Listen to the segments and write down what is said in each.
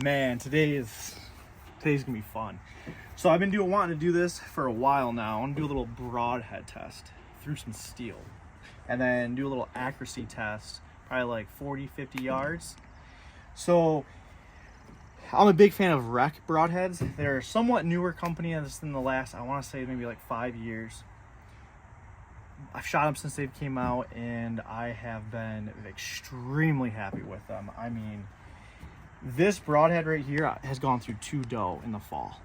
Man, today's gonna be fun. So I've been wanting to do this for a while now. I want to do a little broadhead test through some steel, and then do a little accuracy test, probably like 40-50 yards. So I'm a big fan of REK Broadheads. They're a somewhat newer company in the last, I want to say, maybe like 5 years. I've shot them since they came out, and I have been extremely happy with them. I mean, this broadhead right here has gone through 2 doe in the fall,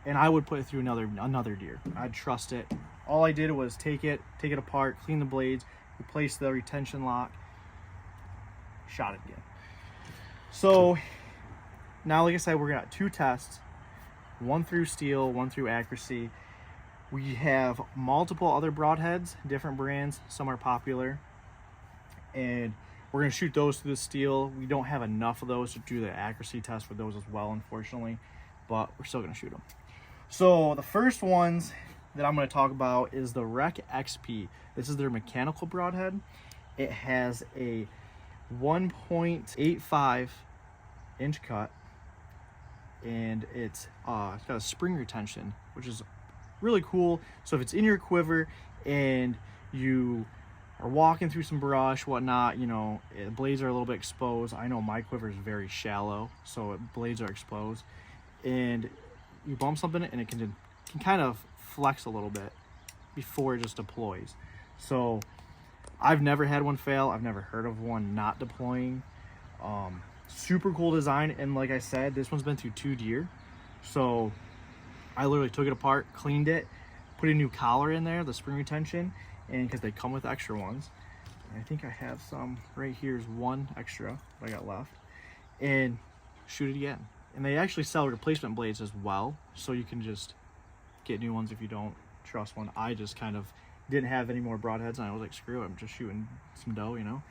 and I would put it through another deer. I'd trust it. All I did was take it apart, clean the blades, replace the retention lock, shot it again. So now, like I said, we're got 2 tests, one through steel, one through accuracy. We have multiple other broadheads, different brands. Some are popular, and we're going to shoot those through the steel. We don't have enough of those to do the accuracy test for those as well, unfortunately, but we're still going to shoot them. So the first ones that I'm going to talk about is the REK XP. This is their mechanical broadhead. It has a 1.85 inch cut, and it's got a spring retention, which is really cool. So if it's in your quiver and you are walking through some brush, whatnot, you know, the blades are a little bit exposed. I know my quiver is very shallow, so blades are exposed, and you bump something and it can kind of flex a little bit before it just deploys. So I've never had one fail. I've never heard of one not deploying. Super cool design, and like I said, this one's been through 2 deer. So I literally took it apart, cleaned it, put a new collar in there, the spring retention, and because they come with extra ones. And I think I have some right here is one extra that I got left, and shoot it again. And they actually sell replacement blades as well, so you can just get new ones if you don't trust one. I just kind of didn't have any more broadheads, and I was like, screw it, I'm just shooting some doe, you know.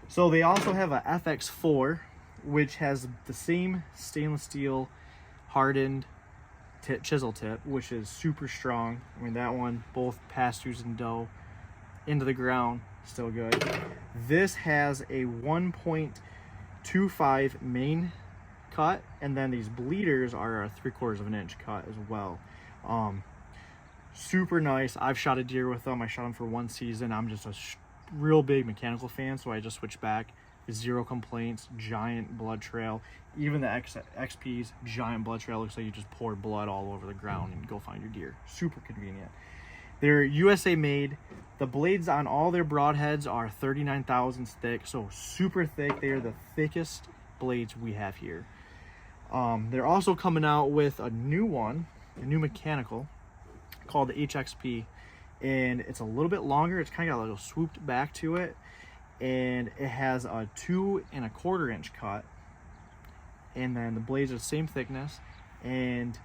So they also have a FX4, which has the same stainless steel hardened chisel tip, which is super strong. I mean, that one, both pass-throughs and doe into the ground, still good. This has a 1.25 main cut, and then these bleeders are a 3/4 of an inch cut as well. Super nice. I've shot a deer with them. I shot them for 1 season. I'm just a real big mechanical fan, so I just switched back. 0 complaints, giant blood trail. Even the XP's giant blood trail, looks like you just poured blood all over the ground and go find your deer. Super convenient. They're USA made. The blades on all their broadheads are 39 thousandths thick, so super thick. They are the thickest blades we have here. They're also coming out with a new one, a new mechanical called the HXP, and it's a little bit longer. It's kind of got a little swooped back to it, and it has a 2 1/4 inch cut, and then the blades are the same thickness. And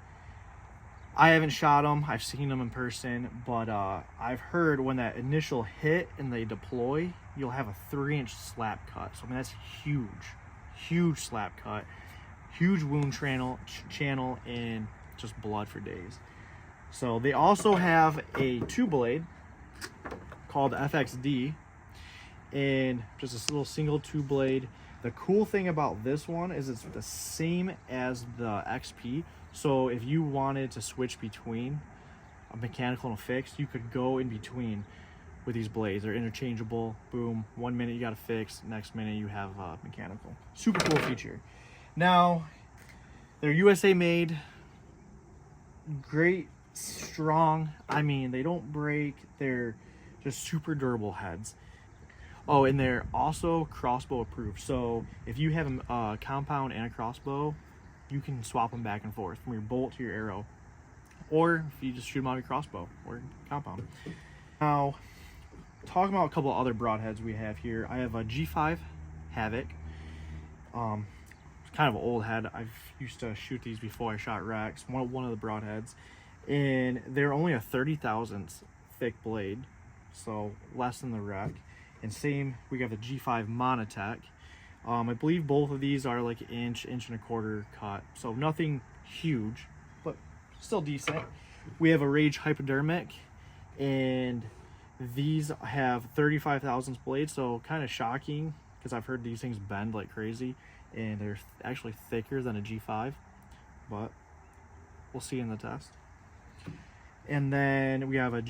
I haven't shot them, I've seen them in person, but I've heard when that initial hit and they deploy, you'll have a 3-inch slap cut. So I mean, that's huge slap cut, huge wound channel, and just blood for days. So they also have a 2-blade called FXD, and just this little single 2-blade. The cool thing about this one is it's the same as the XP. So if you wanted to switch between a mechanical and a fixed, you could go in between with these blades. They're interchangeable. Boom, 1 minute you got a fix, next minute you have a mechanical. Super cool feature. Now, they're USA made, great, strong. I mean, they don't break. They're just super durable heads. Oh, and they're also crossbow approved. So if you have a compound and a crossbow, you can swap them back and forth from your bolt to your arrow, or if you just shoot them out of your crossbow or compound. Now, talking about a couple of other broadheads we have here, I have a G5 Havoc. It's kind of an old head. I've used to shoot these before I shot Rex, one of the broadheads, and they're only a 30 thousandths thick blade, so less than the REK. And same, we got the G5 Montec. I believe both of these are like inch and 1/4 cut, so nothing huge, but still decent. We have a Rage Hypodermic, and these have 35 thousandths blades, so kind of shocking because I've heard these things bend like crazy. and they're actually thicker than a G5, but we'll see in the test. And then we have a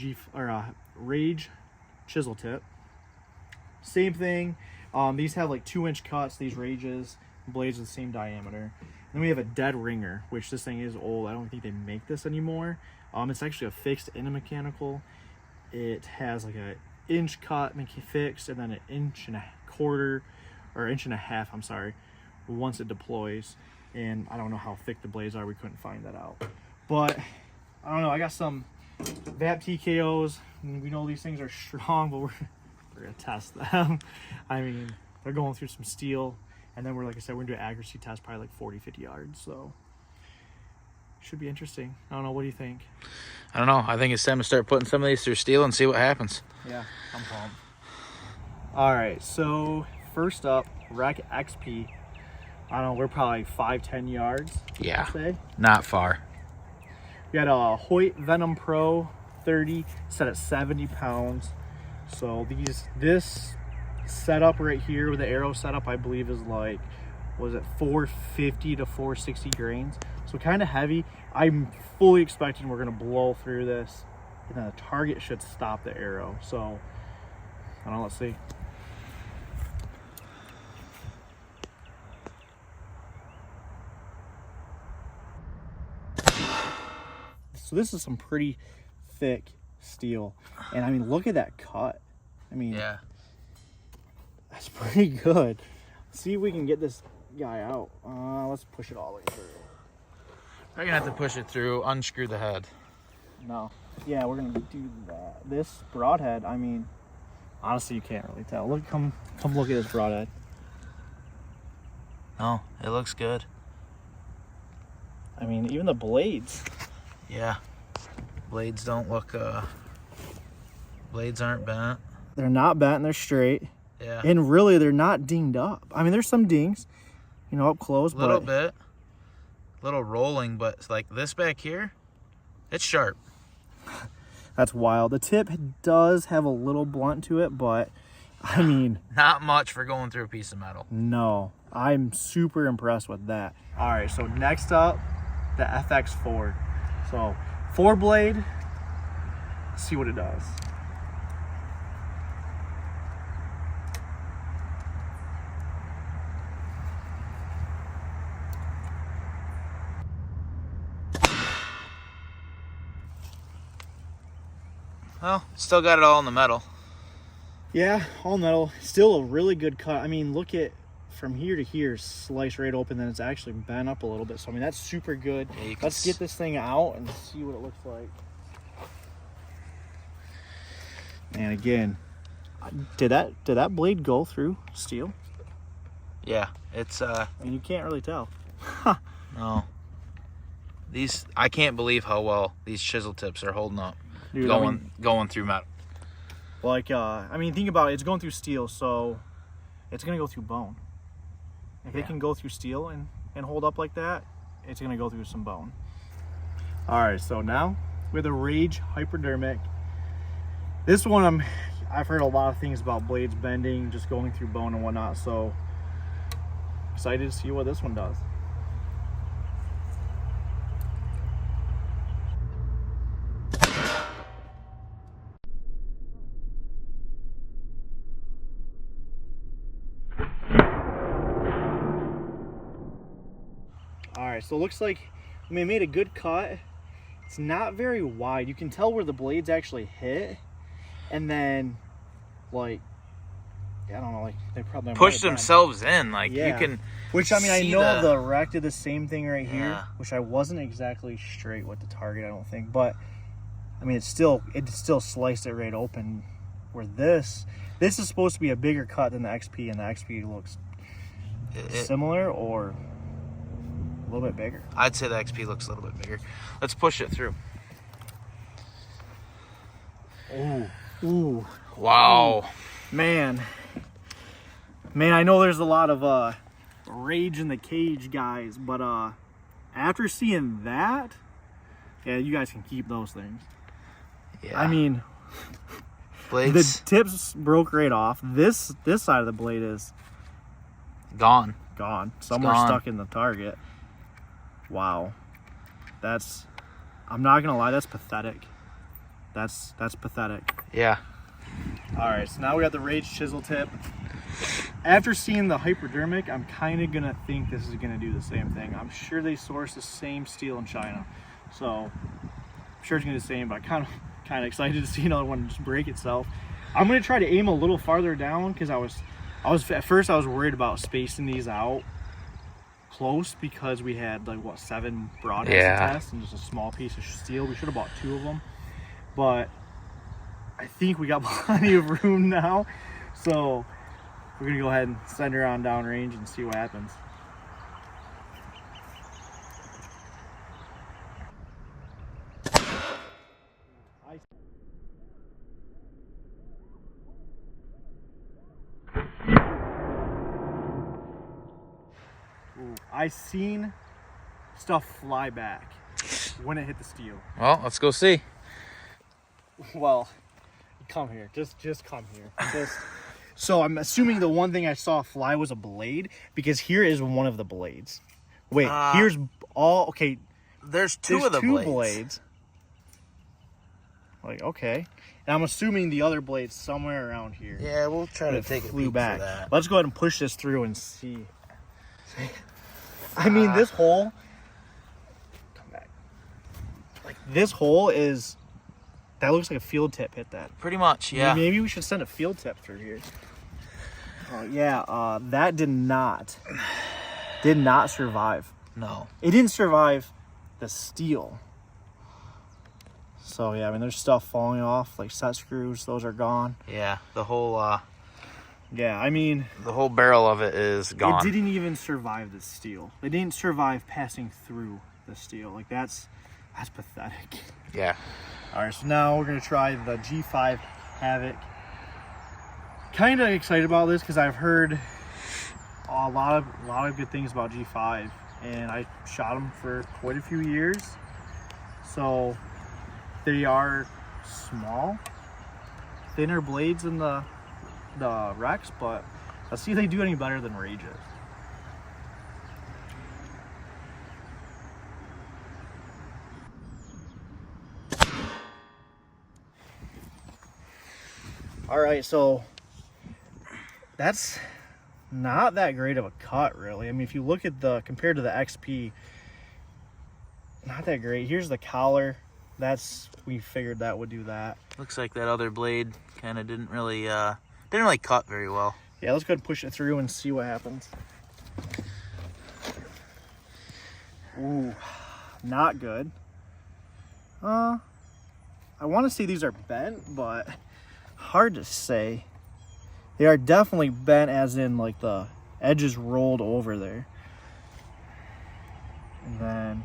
Rage Chisel Tip. Same thing. These have like 2-inch cuts. These Rages, blades of the same diameter. Then we have a Dead Ringer, which this thing is old. I don't think they make this anymore. It's actually a fixed and a mechanical. It has like a inch cut fixed, and then an 1.25 inches, I'm sorry, once it deploys. And I don't know how thick the blades are. We couldn't find that out. But I don't know. I got some VAP TKOs. We know these things are strong, but we're gonna test them. I mean, they're going through some steel, and then like I said, we're gonna do an accuracy test, probably like 40-50 yards. So should be interesting. I don't know. What do you think? I don't know. I think it's time to start putting some of these through steel and see what happens. Yeah, I'm pumped. All right, so first up, REK XP. I don't know, we're probably 5-10 yards. Yeah, I'd say. Not far. We got a Hoyt Venom Pro 30 set at 70 pounds. So this setup right here with the arrow setup, I believe is like, was it 450 to 460 grains? So kind of heavy. I'm fully expecting we're gonna blow through this, and then the target should stop the arrow. So I don't know, let's see. So this is some pretty thick steel, and I mean, look at that cut. I mean, yeah, that's pretty good. Let's see if we can get this guy out. Let's push it all the way through. We're gonna have to push it through, unscrew the head. No. Yeah, we're gonna do that. This broadhead, I mean, honestly, you can't really tell. Look, come look at this broadhead. No, it looks good. I mean, even the blades. Yeah, blades don't look. Blades aren't bent. They're not bent, and they're straight. Yeah. And really, they're not dinged up. I mean, there's some dings, you know, up close. A little bit. Little rolling, but like this back here, it's sharp. That's wild. The tip does have a little blunt to it, but I mean, not much for going through a piece of metal. No, I'm super impressed with that. All right, so next up, the FX4. So 4-blade, let's see what it does. Well, still got it all in the metal. Yeah, all metal. Still a really good cut. I mean, look at from here to here, slice right open, then it's actually bent up a little bit. So I mean, that's super good. Yeah, let's get this thing out and see what it looks like. And again, did that blade go through steel? Yeah, it's I mean, you can't really tell. No. I can't believe how well these chisel tips are holding up. Dude, going through metal. Like, I mean, think about it. It's going through steel, so it's going to go through bone. If it can go through steel and hold up like that, it's going to go through some bone. All right, so now we have the Rage Hypodermic. This one, I've heard a lot of things about blades bending, just going through bone and whatnot, so excited to see what this one does. All right, so it looks like, I mean, it made a good cut. It's not very wide. You can tell where the blades actually hit, and then, like, I don't know, like they probably push themselves in, like you can. Which I mean, I know the REK did the same thing right here, which I wasn't exactly straight with the target, I don't think, but I mean, it still sliced it right open. Where this is supposed to be a bigger cut than the XP, and the XP looks similar or a little bit bigger. I'd say the XP looks a little bit bigger. Let's push it through. Ooh. Wow. Ooh. Man, I know there's a lot of rage in the cage, guys, but after seeing that, yeah, you guys can keep those things. Yeah. I mean, blades. The tips broke right off. This side of the blade is gone. gone. Somewhere stuck in the target. Wow. I'm not gonna lie, that's pathetic. That's pathetic. Yeah. All right, so now we got the Rage Chisel Tip. After seeing the Hypodermic, I'm kind of gonna think this is gonna do the same thing. I'm sure they source the same steel in China, so I'm sure it's gonna do the same. But I'm kind of excited to see another one just break itself. I'm gonna try to aim a little farther down because I was at first I was worried about spacing these out close because we had like what 7 broadheads to test and just a small piece of steel. We should have bought 2 of them, but I think we got plenty of room now, so we're gonna go ahead and send her on downrange and see what happens. I seen stuff fly back when it hit the steel. Well, let's go see. Well, come here. Just come here. So I'm assuming the one thing I saw fly was a blade because here is one of the blades. Wait, here's all okay. There's two of the blades. Like okay, and I'm assuming the other blade's somewhere around here. Yeah, we'll try to take a peek back. for that. Let's go ahead and push this through and see. I mean, this hole. Come back. Like this hole is. That looks like a field tip hit that. Pretty much, yeah. Maybe we should send a field tip through here. Yeah, that did not survive. No. It didn't survive the steel. So, yeah, I mean, there's stuff falling off, like set screws. Those are gone. Yeah, the whole... yeah, I mean... the whole barrel of it is gone. It didn't even survive the steel. It didn't survive passing through the steel. Like, that's pathetic. Yeah. All right, so now we're going to try the G5 Havoc. Kind of excited about this because I've heard a lot of good things about G5, and I shot them for quite a few years. So they are small, thinner blades in the REKs, but let's see if they do any better than Rages. All right, so that's not that great of a cut, really. I mean, if you look at compared to the XP, not that great. Here's the collar. We figured that would do that. Looks like that other blade kind of didn't really cut very well. Yeah, let's go ahead and push it through and see what happens. Ooh, not good. I want to say these are bent, but hard to say. They are definitely bent, as in like the edges rolled over there. And then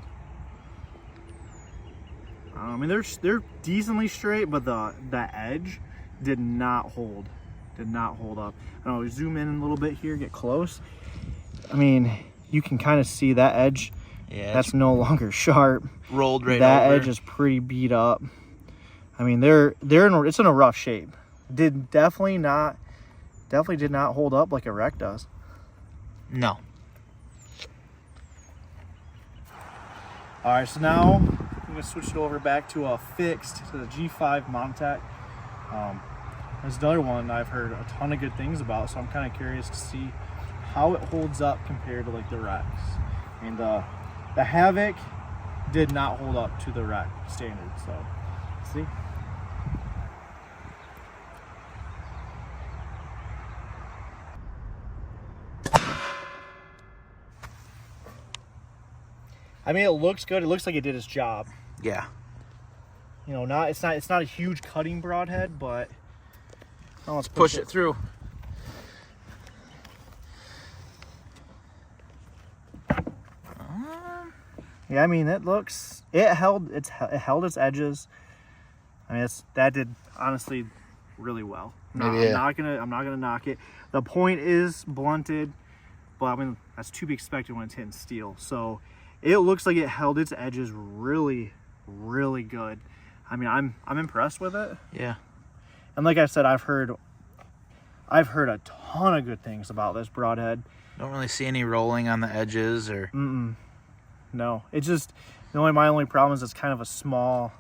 I mean they're decently straight, but the edge did not hold up. I don't know, zoom in a little bit here, get close. I mean, you can kind of see that edge. Yeah, that's no longer sharp. Rolled right that over. Edge is pretty beat up. I mean, it's in a rough shape. Definitely did not hold up like a REK does. No. All right, so now I'm gonna switch it over back to a fixed, to the G5 Montec. There's another one I've heard a ton of good things about, so I'm kind of curious to see how it holds up compared to like the REKs. I mean, the Havoc did not hold up to the REK standard, so let's see. I mean, it looks good. It looks like it did its job. Yeah. You know, it's not a huge cutting broadhead, but let's push it through. Yeah, I mean, it held its edges. I mean, that did honestly really well. I'm not gonna knock it. The point is blunted, but I mean that's to be expected when it's hitting steel. So it looks like it held its edges really, really good. I mean, I'm impressed with it. Yeah. And like I said, I've heard a ton of good things about this broadhead. Don't really see any rolling on the edges or. No, it's just my only problem is it's kind of a small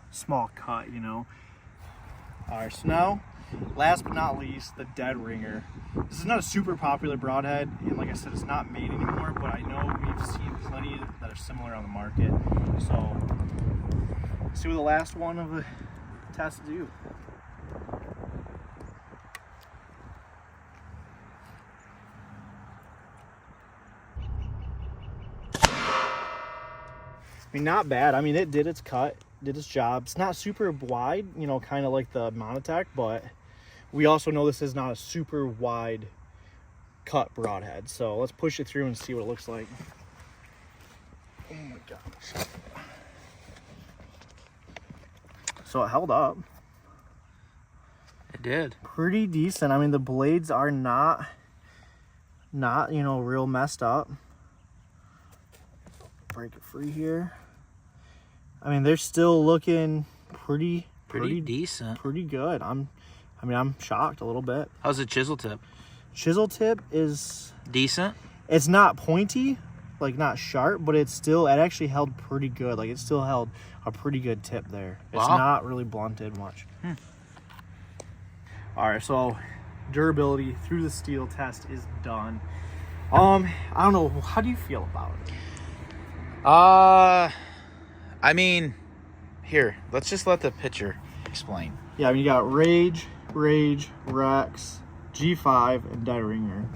cut, you know. All right, so now, last but not least, the dead ringer. This is not a super popular broadhead, and like I said, it's not made anymore, but I know we've seen plenty that are similar on the market. So, let's see what the last one of the test do. I mean, not bad. I mean, it did its cut, did its job. It's not super wide, you know, kind of like the Montec, but we also know this is not a super wide cut broadhead. So let's push it through and see what it looks like. Oh my gosh. So it held up. It did. Pretty decent. I mean, the blades are not, you know, real messed up. Break it free here. I mean, they're still looking pretty decent. Pretty good. I'm shocked a little bit. How's the chisel tip? Chisel tip is decent. It's not pointy, like not sharp, but it actually held pretty good. Like it still held a pretty good tip there. It's not really blunted much. All right, so durability through the steel test is done. I don't know. How do you feel about it? I mean, here, let's just let the pitcher explain. Yeah, I mean, you got Rage, Rex, G5, and Dead Ringer.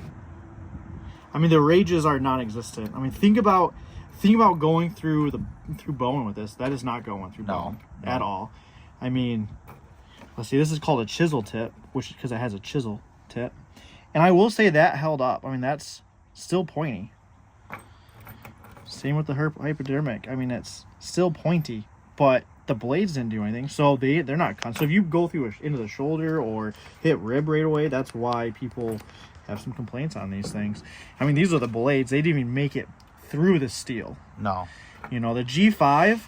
I mean, the Rages are non-existent. I mean, think about going through bone with this. That is not going through bone at all. I mean, let's see. This is called a Chisel Tip, which because it has a chisel tip, and I will say that held up. I mean, that's still pointy. Same with the Hypodermic. I mean, it's still pointy, but the blades didn't do anything, so they're not cut. So if you go through into the shoulder or hit rib right away, that's why people have some complaints on these things. I mean, these are the blades. They didn't even make it through the steel. No. You know, the G5,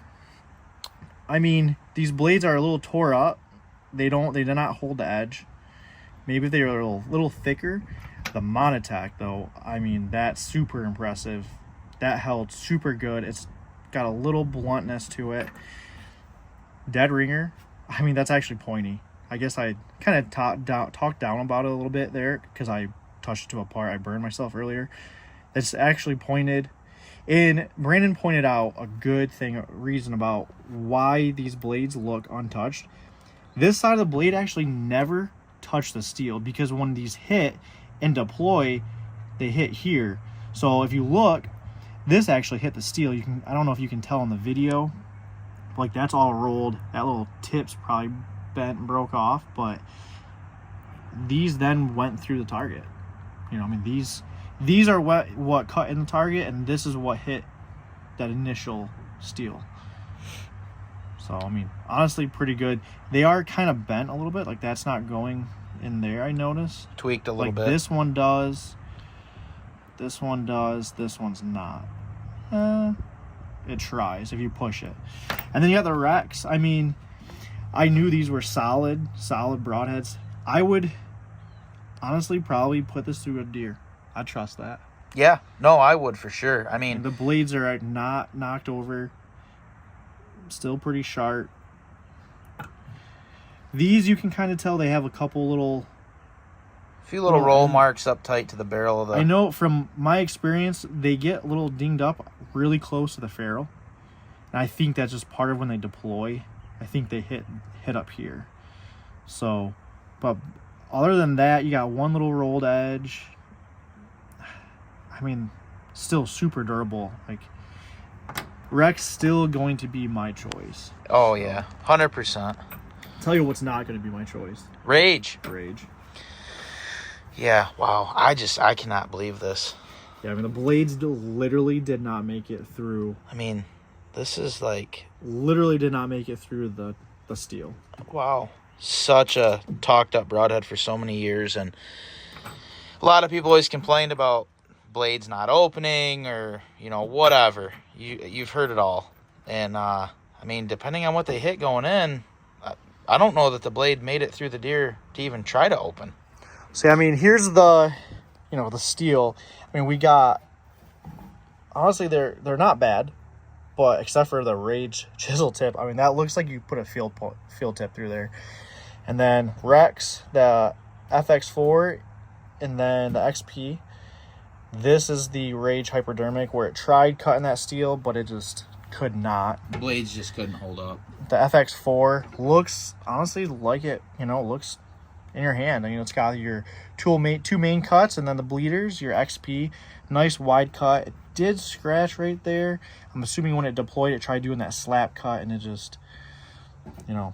I mean, these blades are a little tore up. They do not hold the edge. Maybe if they were a little thicker. The Montec, though, I mean, that's super impressive. That held super good. It's got a little bluntness to it. Dead Ringer, I mean, that's actually pointy. I guess I kind of talked down about it a little bit there because I touched it to a part. I burned myself earlier. It's actually pointed. And Brandon pointed out a good reason about why these blades look untouched. This side of the blade actually never touched the steel because when these hit and deploy, they hit here. So if you look, this actually hit the steel. I don't know if you can tell in the video, like that's all rolled. That little tip's probably bent and broke off, but these then went through the target. You know, I mean, these are what cut in the target, and this is what hit that initial steel. So, I mean, honestly, pretty good. They are kind of bent a little bit. Like, that's not going in there, I noticed. Tweaked a little bit. Like, this one does. This one does. This one's not. It tries if you push it. And then you got the Rex. I mean, I knew these were solid broadheads. I would honestly probably put this through a deer. I trust that. Yeah, no, I would for sure. I mean, and the blades are not knocked over. Still pretty sharp. These you can kind of tell they have a couple little... few little roll marks up tight to the barrel of the... I know from my experience, they get a little dinged up really close to the ferrule. And I think that's just part of when they deploy. I think they hit up here. So, but other than that, you got one little rolled edge. I mean, still super durable. Like, Rek's still going to be my choice. Oh, yeah. 100%. Tell you what's not going to be my choice. Rage. Yeah, wow. I cannot believe this. Yeah, I mean, the blades literally did not make it through. I mean, this is like... literally did not make it through the steel. Wow. Such a talked up broadhead for so many years, and a lot of people always complained about blades not opening or, you know, whatever. You've heard it all. And, I mean, depending on what they hit going in, I don't know that the blade made it through the deer to even try to open. See, I mean, here's the you know, the steel. I mean, we got, honestly, they're not bad, but except for the Rage Chisel Tip, I mean, that looks like you put a field tip through there. And then Rex, the FX4, and then the XP. This is the Rage Hypodermic, where it tried cutting that steel, but it just could not. The blades just couldn't hold up. The FX4 looks, honestly, like it, you know, looks in your hand. I mean, it's got your two main cuts, and then the bleeders, your XP. Nice wide cut. It did scratch right there. I'm assuming when it deployed, it tried doing that slap cut, and it just, you know,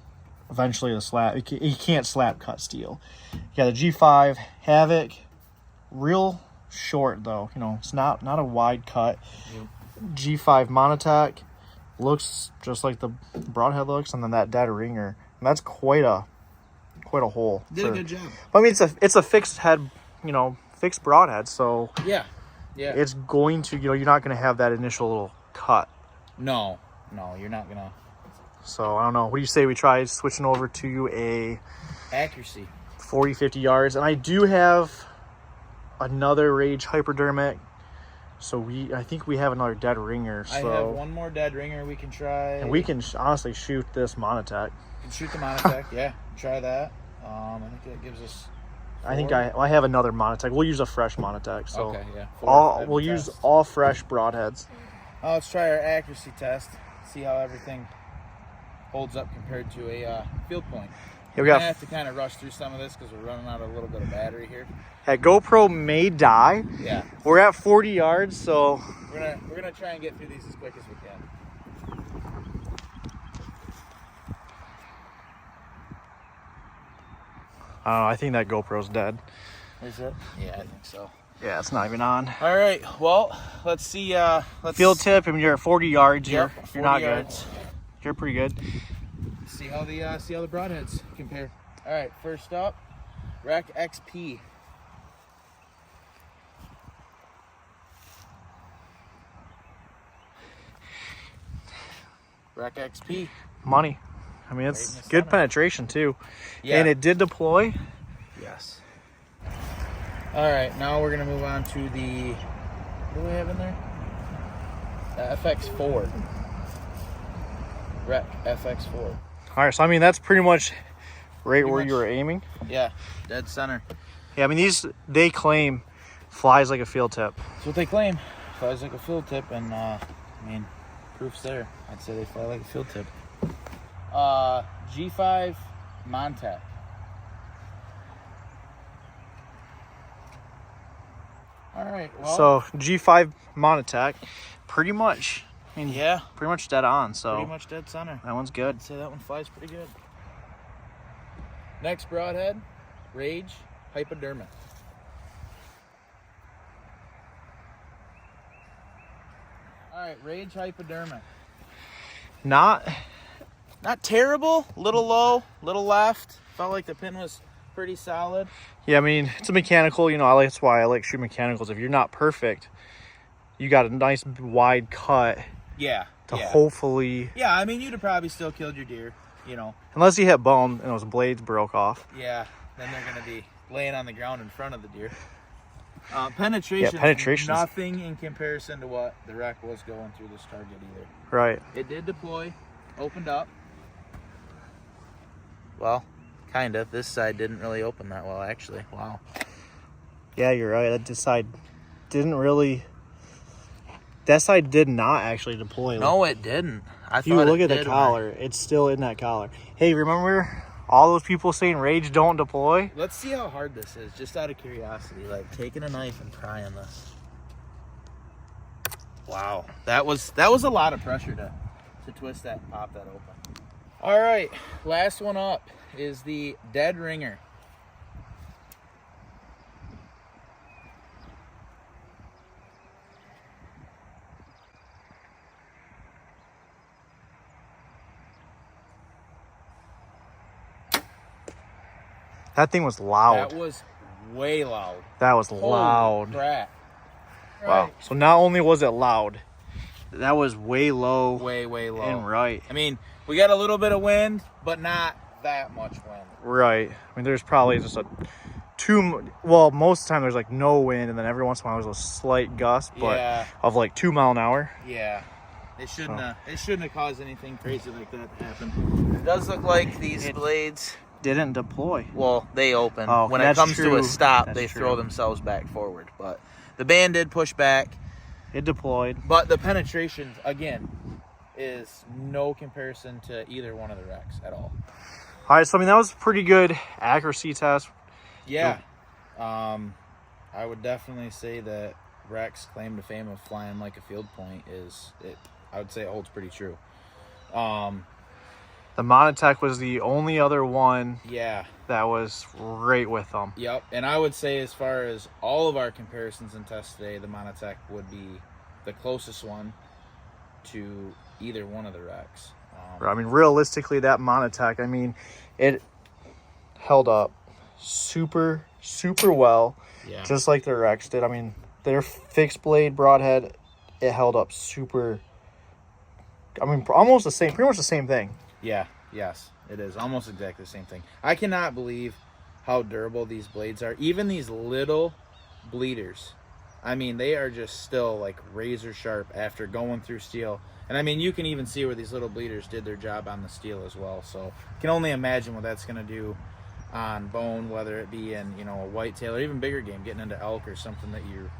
eventually the slap, you can't slap cut steel. You got the G5 Havoc, real short though, you know, it's not a wide cut. Yep. G5 Montec looks just like the broadhead looks, and then that dead ringer, and that's quite a hole. Did a good job. But I mean, it's a fixed head, you know, fixed broadhead, so yeah, it's going to, you know, you're not going to have that initial little cut. No, you're not gonna. So I don't know. What do you say we try switching over to a accuracy 40-50 yards? And I do have another Rage Hypodermic, so I think we have another dead ringer. So I have one more dead ringer we can try, and we can honestly shoot this Montec. You can shoot the Montec. Yeah, try that. I think that gives us 4. I think I have another Montec. We'll use a fresh Montec. So okay, yeah. We'll use all fresh broadheads. Let's try our accuracy test. See how everything holds up compared to a field point. Yeah, We're gonna have to kind of rush through some of this because we're running out of a little bit of battery here. That GoPro may die. Yeah. We're at 40 yards, so we're gonna try and get through these as quick as we can. I think that GoPro's dead. Is it? Yeah, I think so. Yeah, it's not even on. All right. Well, let's see. Field tip, and you're at 40 yards. Yep, you're not yards. good. You're pretty good. See how the broadheads compare. All right. First up, REK XP. REK XP. Money. I mean, it's good penetration too. Yeah. And it did deploy. Yes. All right, now we're gonna move on to the, what do we have in there? FX4. REK FX4. All right, so I mean that's pretty much right where you were aiming. Yeah, dead center. Yeah, I mean they claim flies like a field tip. That's what they claim. Flies like a field tip, and I mean, proof's there. I'd say they fly like a field tip. G5 Montec. All right. Well, so G5 Montec, pretty much. I mean, yeah, pretty much dead on. So pretty much dead center. That one's good. I'd say that one flies pretty good. Next broadhead, Rage Hypodermic. All right, Rage Hypodermic. Not terrible. Little low, little left. Felt like the pin was pretty solid. Yeah, I mean, it's a mechanical, you know, that's why I like shooting mechanicals. If you're not perfect, you got a nice wide cut. Yeah. To hopefully. Yeah, I mean, you'd have probably still killed your deer, you know. Unless you hit bone and those blades broke off. Yeah, then they're going to be laying on the ground in front of the deer. Penetration. Nothing in comparison to what the REK was going through this target either. Right. It did deploy, opened up. Well, kind of. This side didn't really open that well, actually. Wow. Yeah, you're right. That side didn't really. That side did not actually deploy. No, it didn't. If you look at the collar, it's still in that collar. Hey, remember all those people saying Rage don't deploy? Let's see how hard this is, just out of curiosity. Like taking a knife and prying this. Wow, that was a lot of pressure to twist that and pop that open. All right, last one up is the dead ringer. That thing was loud. That was way loud. That was loud. Crap. Wow. Right. So not only was it loud, that was way low. Way low. And right. I mean, we got a little bit of wind, but not that much wind. Right. I mean, there's probably just a most of the time there's like no wind, and then every once in a while there's a slight gust, but of like 2 mile an hour. Yeah. It shouldn't have caused anything crazy like that to happen. It does look like these blades didn't deploy. Well, they open. Oh, when it comes true. to a stop, That's they true. throw themselves back forward. But the band did push back. It deployed. But the penetration, again, is no comparison to either one of the REKs at all. All right, so I mean that was a pretty good accuracy test. Yeah. I would definitely say that REK's claim to fame of flying like a field point I would say it holds pretty true. The Montec was the only other one Yeah. that was right with them. Yep. And I would say as far as all of our comparisons and tests today, the Montec would be the closest one to either one of the REKs. I mean, realistically, that Montec, I mean, it held up super, super well, Yeah. just like the REKs did. I mean, their fixed blade broadhead, it held up super, I mean, almost the same, pretty much the same thing. Yeah, yes, it is. Almost exactly the same thing. I cannot believe how durable these blades are. Even these little bleeders. I mean, they are just still like razor sharp after going through steel. And I mean, you can even see where these little bleeders did their job on the steel as well. So you can only imagine what that's going to do on bone, whether it be in, a whitetail or even bigger game, getting into elk or something that you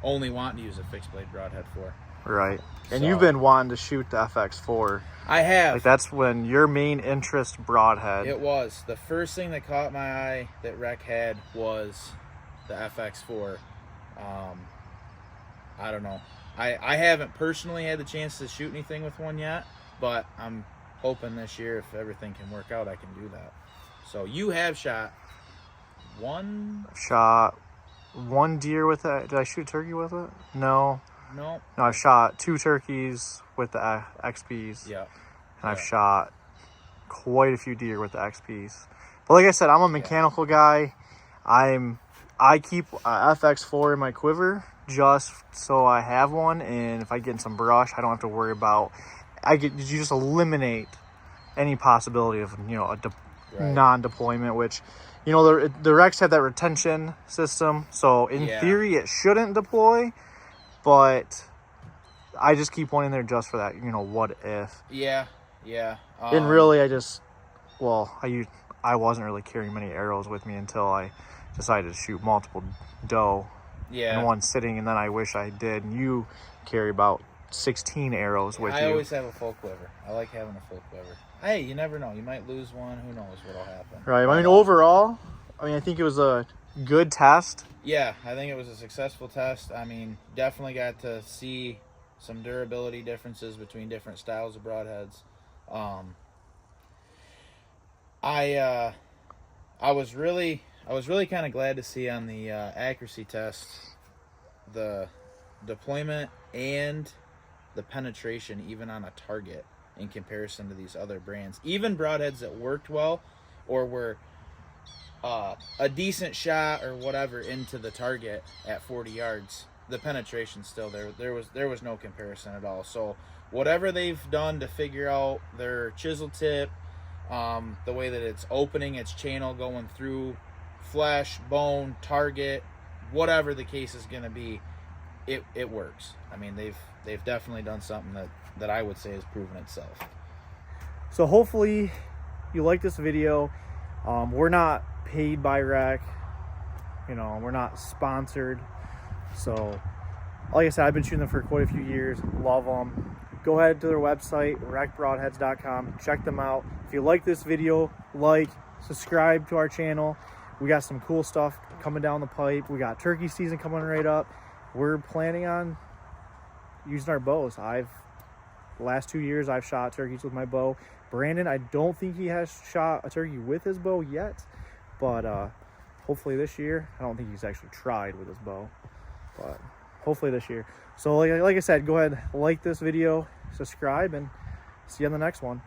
only want to use a fixed blade broadhead for. Right. And So- you've been wanting to shoot the FX4. I have. Like, that's when your main interest broadhead. It was. The first thing that caught my eye that REK had was the FX4. I don't know. I haven't personally had the chance to shoot anything with one yet, but I'm hoping this year, if everything can work out, I can do that. So you have shot one? Shot one deer with it. Did I shoot turkey with it? No. No. No, I've shot 2 turkeys with the XPs. Yeah. And I've shot quite a few deer with the XPs. But like I said, I'm a mechanical guy. I keep FX4 in my quiver just so I have one, and if I get in some brush, I don't have to worry about. You just eliminate any possibility of non-deployment, which the REKs have that retention system, so in theory it shouldn't deploy, but I just keep one in there just for that, what if. Yeah. And really, I wasn't really carrying many arrows with me until I decided to shoot multiple doe in one sitting, and then I wish I did. And you carry about 16 arrows with you. I always have a full quiver. I like having a full quiver. Hey, you never know. You might lose one. Who knows what'll happen. Right. I mean, overall, I think it was a good test. Yeah, I think it was a successful test. I mean, definitely got to see some durability differences between different styles of broadheads. I was really kind of glad to see on the accuracy test the deployment and the penetration even on a target in comparison to these other brands. Even broadheads that worked well or were a decent shot or whatever into the target at 40 yards, the penetration still there was no comparison at all. So whatever they've done to figure out their chisel tip, the way that it's opening its channel, going through flesh, bone, target, whatever the case is going to be, it works. I mean, they've definitely done something that I would say has proven itself. So hopefully you like this video. We're not paid by REK. We're not sponsored. So like I said, I've been shooting them for quite a few years. Love them. Go ahead to their website, rekbroadheads.com. Check them out. If you like this video, subscribe to our channel. We got some cool stuff coming down the pipe. We got turkey season coming right up. We're planning on using our bows. The last 2 years I've shot turkeys with my bow. Brandon, I don't think he has shot a turkey with his bow yet, but hopefully this year. I don't think he's actually tried with his bow, but hopefully this year. So like I said, go ahead, like this video, subscribe, and see you on the next one.